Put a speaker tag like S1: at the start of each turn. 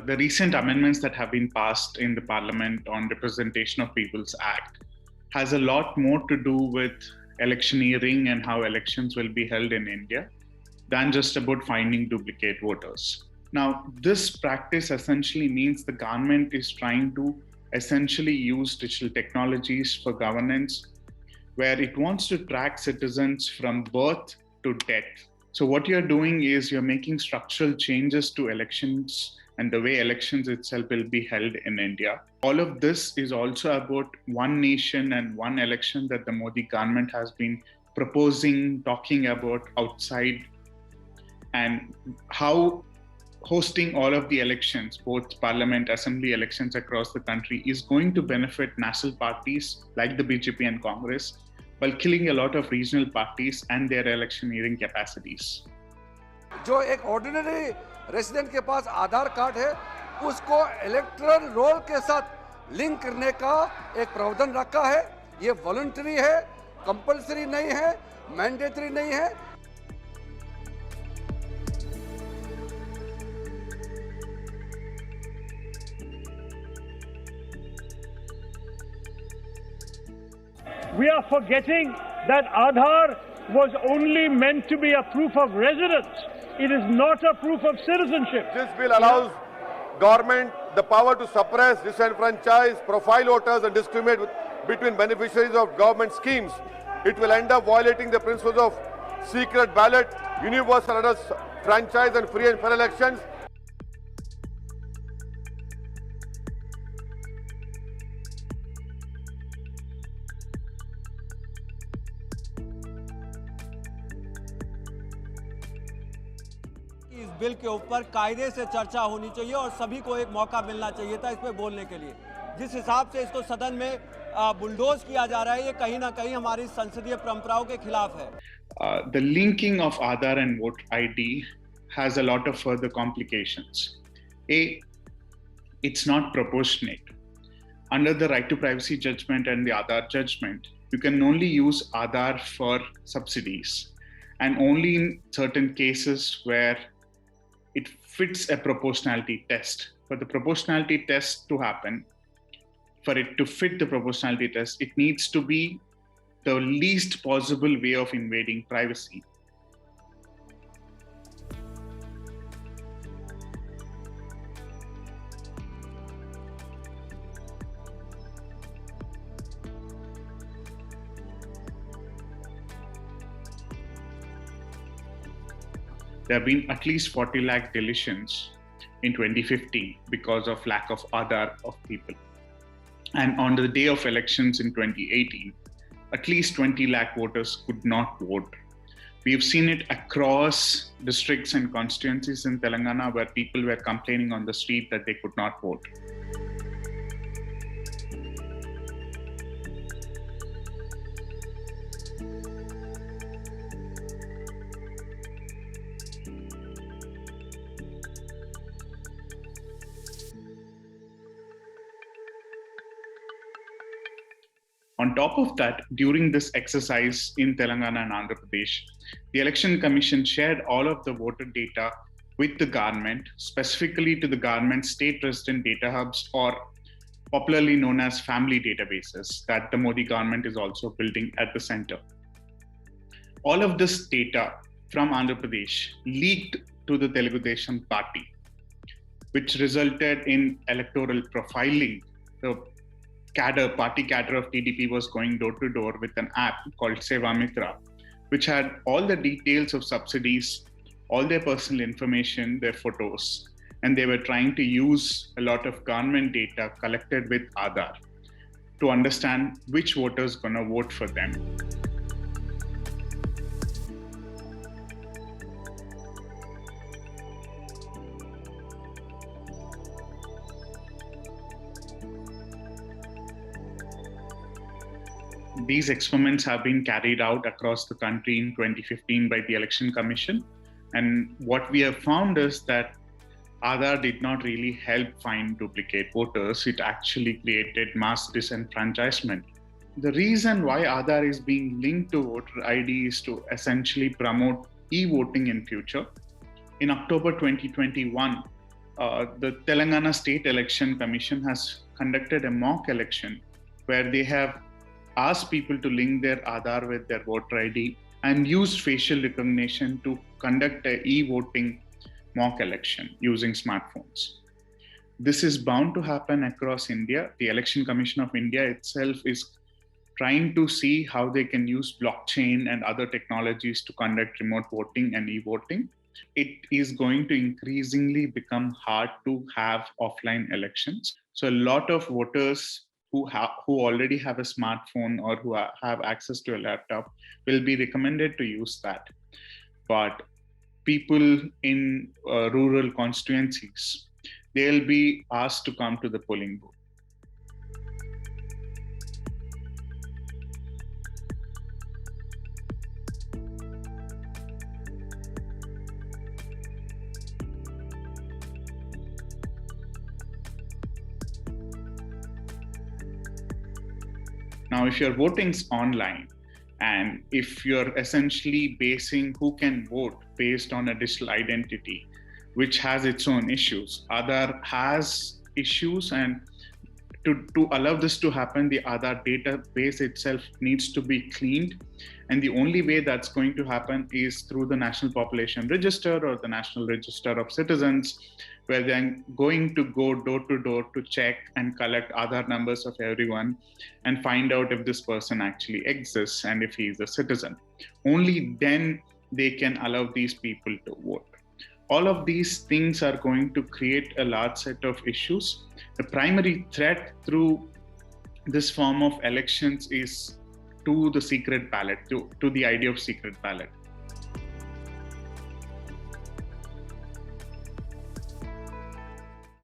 S1: The recent amendments that have been passed in the Parliament on Representation of People's Act has a lot more to do with electioneering and how elections will be held in India than just about finding duplicate voters. Now, this practice essentially means the government is trying to essentially use digital technologies for governance, where it wants to track citizens from birth to death. So what you're doing is you're making structural changes to elections and the way elections itself will be held in India. All of this is also about one nation and one election that the Modi government has been proposing, talking about outside, and how hosting all of the elections, both parliament, assembly elections across the country, is going to benefit national parties like the BJP and Congress, while killing a lot of regional parties and their electioneering capacities.
S2: जो एक ordinary resident के पास आधार card है, उसको electoral role के साथ link करने का एक प्रावधान रखा है। ये वॉलंटरी है, कंपल्सरी नहीं है, मैंडेटरी नहीं है।
S3: We are forgetting that Aadhaar was only meant to be a proof of residence. It is not a proof of citizenship.
S4: This bill allows government the power to suppress, disenfranchise, profile voters and discriminate between beneficiaries of government schemes. It will end up violating the principles of secret ballot, universal franchise and free and fair elections.
S5: इस bill के ऊपर कायदे से चर्चा होनी चाहिए और सभी को एक मौका मिलना चाहिए था इस पे बोलने के लिए। जिस हिसाब से इसको सदन में बुलडोज किया जा रहा है, ये कहीं ना कहीं हमारी संसदीय परंपराओं के खिलाफ है।
S1: The linking of Aadhaar and voter ID has a lot of further complications. It's not proportionate. Under the right to privacy judgment and the Aadhaar judgment, you can only use Aadhaar for subsidies, and only in certain cases where it fits a proportionality test. For the proportionality test to happen, for it to fit the proportionality test, it needs to be the least possible way of invading privacy. There have been at least 40 lakh deletions in 2015 because of lack of Aadhaar of people. And on the day of elections in 2018, at least 20 lakh voters could not vote. We've seen it across districts and constituencies in Telangana where people were complaining on the street that they could not vote. On top of that, during this exercise in Telangana and Andhra Pradesh, the Election Commission shared all of the voter data with the government, specifically to the government state resident data hubs, or popularly known as family databases, that the Modi government is also building at the center. All of this data from Andhra Pradesh leaked to the Telugu Desam party, which resulted in electoral profiling. The party cadre of TDP was going door to door with an app called Seva Mitra, which had all the details of subsidies, all their personal information, their photos, and they were trying to use a lot of government data collected with Aadhaar to understand which voters gonna vote for them. These experiments have been carried out across the country in 2015 by the Election Commission. And what we have found is that Aadhaar did not really help find duplicate voters. It actually created mass disenfranchisement. The reason why Aadhaar is being linked to voter ID is to essentially promote e-voting in future. In October 2021, the Telangana State Election Commission has conducted a mock election where they have asked people to link their Aadhaar with their voter ID and use facial recognition to conduct a e-voting mock election using smartphones. This is bound to happen across India. The Election Commission of India itself is trying to see how they can use blockchain and other technologies to conduct remote voting and e-voting. It is going to increasingly become hard to have offline elections. So a lot of voters who already have a smartphone or who have access to a laptop will be recommended to use that. But people in rural constituencies, they'll be asked to come to the polling booth. Now, if your voting's online, and if you're essentially basing who can vote based on a digital identity, which has its own issues, Aadhaar has issues, and to allow this to happen, the Aadhaar database itself needs to be cleaned. And the only way that's going to happen is through the National Population Register or the National Register of Citizens, where they're going to go door to door to check and collect Aadhaar numbers of everyone and find out if this person actually exists and if he is a citizen. Only then they can allow these people to vote. All of these things are going to create a large set of issues. The primary threat through this form of elections is to the secret ballot, to the idea of secret ballot.